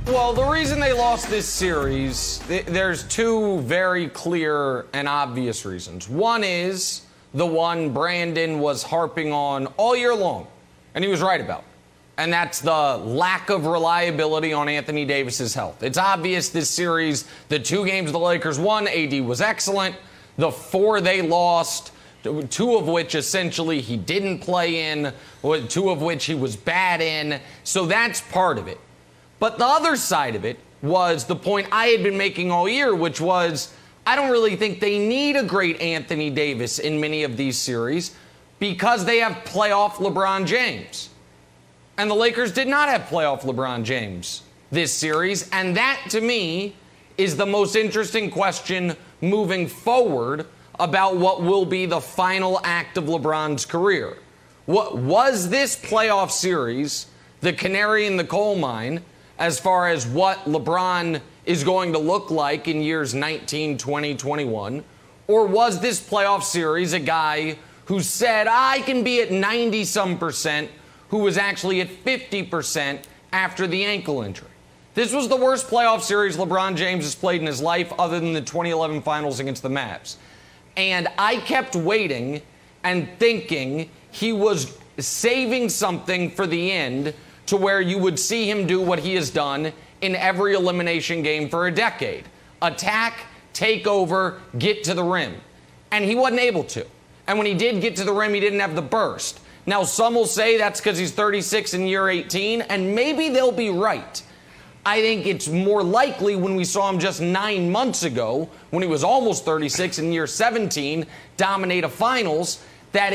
Well, the reason they lost this series, there's two very clear and obvious reasons. One is the one Brandon was harping on all year long, and he was right about. And that's the lack of reliability on Anthony Davis's health. It's obvious this series, the 2 games the Lakers won, AD was excellent. The 4 they lost, 2 of which essentially he didn't play in, 2 of which he was bad in. So that's part of it. But the other side of it was the point I had been making all year, which was I don't really think they need a great Anthony Davis in many of these series because they have playoff LeBron James. And the Lakers did not have playoff LeBron James this series. And that, to me, is the most interesting question moving forward about what will be the final act of LeBron's career. What was this playoff series the canary in the coal mine as far as what LeBron is going to look like in years 19, 20, 21? Or was this playoff series a guy who said, I can be at 90-some%, who was actually at 50% after the ankle injury? This was the worst playoff series LeBron James has played in his life other than the 2011 finals against the Mavs. And I kept waiting and thinking he was saving something for the end to where you would see him do what he has done in every elimination game for a decade. Attack, take over, get to the rim. And he wasn't able to. And when he did get to the rim, he didn't have the burst. Now, some will say that's because he's 36 in year 18, and maybe they'll be right. I think it's more likely when we saw him just 9 months ago, when he was almost 36 in year 17, dominate a finals, that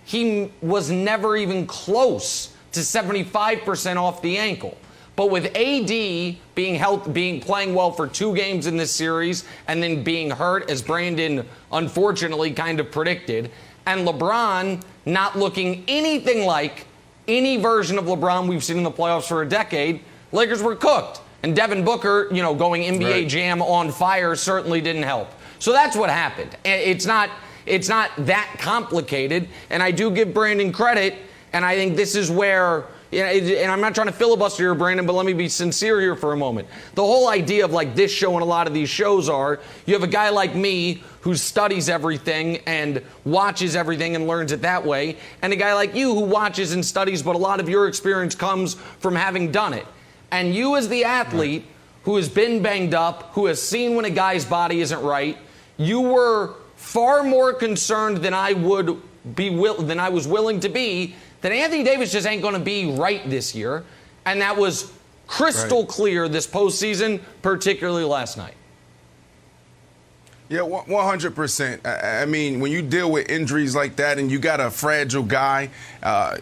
he was never even close to 75% off the ankle. But with AD playing well for 2 games in this series and then being hurt, as Brandon unfortunately kind of predicted, and LeBron not looking anything like any version of LeBron we've seen in the playoffs for a decade, Lakers were cooked. And Devin Booker, going NBA Right. Jam on fire certainly didn't help. So that's what happened. It's not that complicated, and I do give Brandon credit. And I think this is where, and I'm not trying to filibuster here, Brandon, but let me be sincere here for a moment. The whole idea of like this show and a lot of these shows are, you have a guy like me who studies everything and watches everything and learns it that way, and a guy like you who watches and studies, but a lot of your experience comes from having done it. And you as the athlete who has been banged up, who has seen when a guy's body isn't right, you were far more concerned than I was willing to be that Anthony Davis just ain't going to be right this year. And that was crystal clear this postseason, particularly last night. Yeah, 100%. I mean, when you deal with injuries like that and you got a fragile guy, I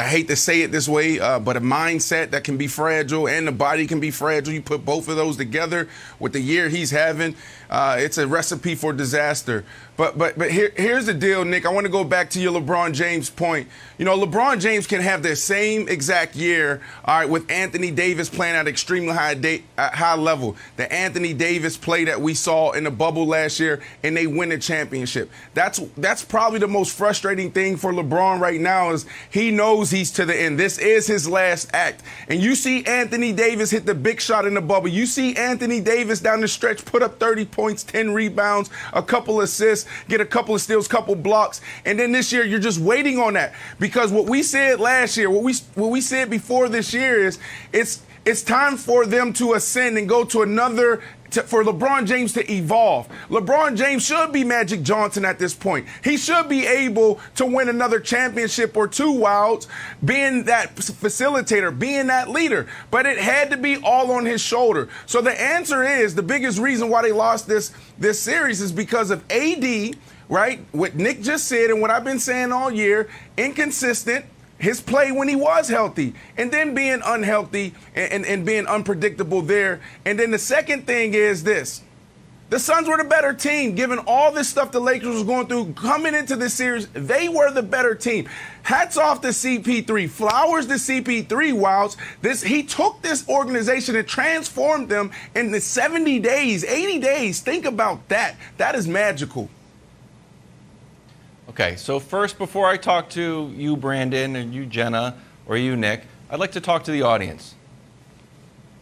hate to say it this way, but a mindset that can be fragile and the body can be fragile. You put both of those together with the year he's having, it's a recipe for disaster. But here's the deal, Nick. I want to go back to your LeBron James point. LeBron James can have the same exact year, all right, with Anthony Davis playing at extremely high level. The Anthony Davis play that we saw in the bubble last year, and they win the championship. That's probably the most frustrating thing for LeBron right now is he knows he's to the end. This is his last act. And you see Anthony Davis hit the big shot in the bubble. You see Anthony Davis down the stretch put up 30 points, 10 rebounds, a couple assists, get a couple of steals, couple blocks. And then this year, you're just waiting on that. Because what we said last year, what we said before this year is it's time for them to ascend and go to another for LeBron James to evolve. LeBron James should be Magic Johnson at this point. He should be able to win another championship or 2 Wilds, being that facilitator, being that leader. But it had to be all on his shoulder. So the answer is, the biggest reason why they lost this series is because of AD, right? What Nick just said and what I've been saying all year, inconsistent. His play when he was healthy, and then being unhealthy and being unpredictable there. And then the second thing is this. The Suns were the better team. Given all this stuff the Lakers was going through coming into this series, they were the better team. Hats off to CP3. Flowers to CP3, Wilds. He took this organization and transformed them in the 70 days, 80 days. Think about that. That is magical. Okay, so first, before I talk to you, Brandon, and you, Jenna, or you, Nick, I'd like to talk to the audience.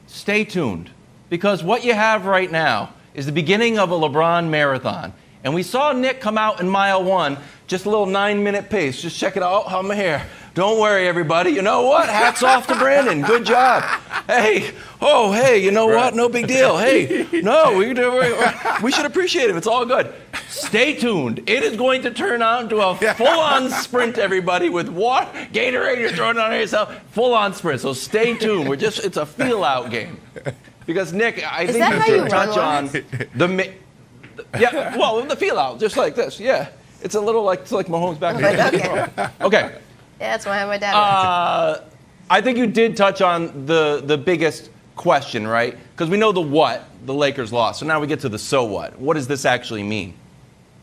stay tuned, because what you have right now is the beginning of a LeBron Marathon. And we saw Nick come out in mile 1, just a little 9-minute pace. Just check it out. Oh, I'm here. Don't worry, everybody. You know what? Hats off to Brandon. Good job. Hey, you know what? No big deal. Hey, no, we should appreciate it. It's all good. Stay tuned. It is going to turn out into a full-on sprint, everybody, with water, Gatorade, you're throwing it on yourself. Full-on sprint. So stay tuned. It's a feel-out game. Because, Nick, I think you should touch on the feel-out, just like this. Yeah. It's a little like Mahomes back there. Okay. Yeah, that's why I have my dad. I think you did touch on the biggest question, right? Because we know the what, the Lakers lost. So now we get to the so what. What does this actually mean?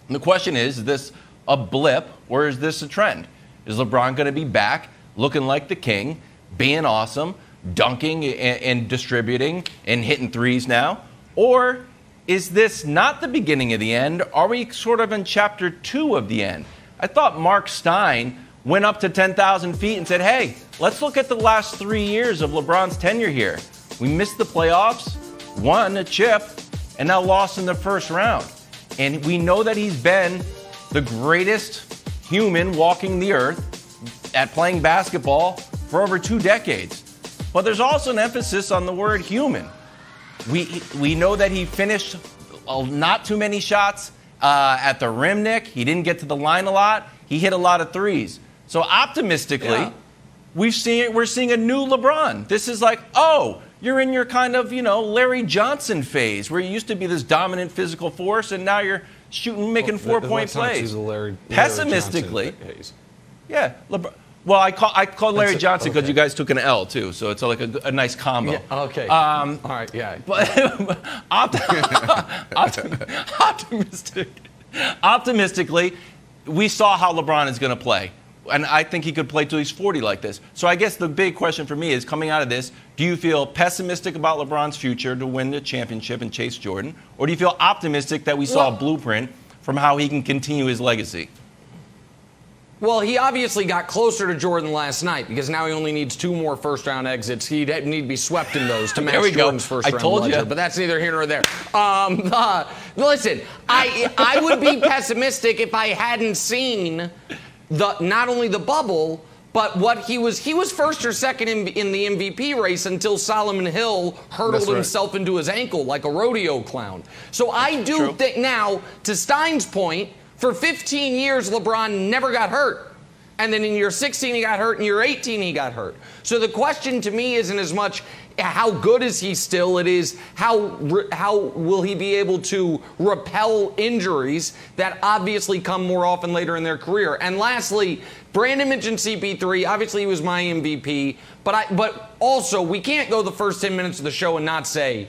And the question is this a blip or is this a trend? Is LeBron going to be back looking like the king, being awesome, dunking and distributing and hitting threes now? Or is this not the beginning of the end? Are we sort of in chapter 2 of the end? I thought Mark Stein went up to 10,000 feet and said, hey, let's look at the last 3 years of LeBron's tenure here. We missed the playoffs, won a chip, and now lost in the first round. And we know that he's been the greatest human walking the earth at playing basketball for over 2 decades. But there's also an emphasis on the word human. We know that he finished not too many shots at the rim, Nick. He didn't get to the line a lot. He hit a lot of threes. So optimistically, we're seeing a new LeBron. This is like, you're in your kind of, Larry Johnson phase where you used to be this dominant physical force and now you're making 4-point plays. Pessimistically. Yeah. Well, I called Larry Johnson because you guys took an L too, so it's like a nice combo. Yeah, okay. All right, yeah. But optimistically, we saw how LeBron is going to play. And I think he could play till he's 40 like this. So I guess the big question for me is, coming out of this, do you feel pessimistic about LeBron's future to win the championship and chase Jordan? Or do you feel optimistic that we saw a blueprint from how he can continue his legacy? Well, he obviously got closer to Jordan last night because now he only needs 2 more first-round exits. He'd need to be swept in those to match Jordan's first-round ledger. But that's neither here nor there. Listen, I would be pessimistic if I hadn't seen not only the bubble, but what he was first or second in the MVP race until Solomon Hill hurdled himself into his ankle like a rodeo clown. So I do think now, to Stein's point, for 15 years, LeBron never got hurt. And then in year 16, he got hurt. In year 18, he got hurt. So the question to me isn't as much how good is he still, it is how will he be able to repel injuries that obviously come more often later in their career. And lastly, Brandon mentioned CP3. Obviously, he was my MVP. But also, we can't go the first 10 minutes of the show and not say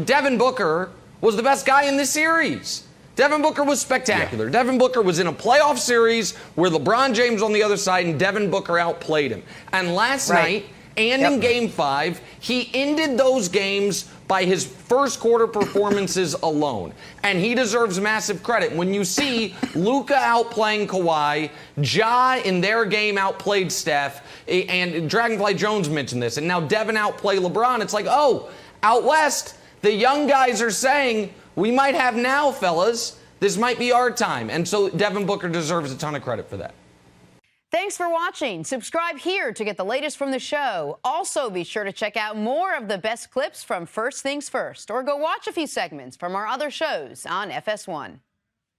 Devin Booker was the best guy in this series. Devin Booker was spectacular. Yeah. Devin Booker was in a playoff series where LeBron James on the other side and Devin Booker outplayed him. And last night and in Game 5, he ended those games by his first quarter performances alone. And he deserves massive credit. When you see Luka outplaying Kawhi, Ja in their game outplayed Steph, and Dragonfly Jones mentioned this, and now Devin outplayed LeBron, it's like, out west, the young guys are saying, we might have now, fellas. This might be our time. And so Devin Booker deserves a ton of credit for that. Thanks for watching. Subscribe here to get the latest from the show. Also, be sure to check out more of the best clips from First Things First, or go watch a few segments from our other shows on FS1.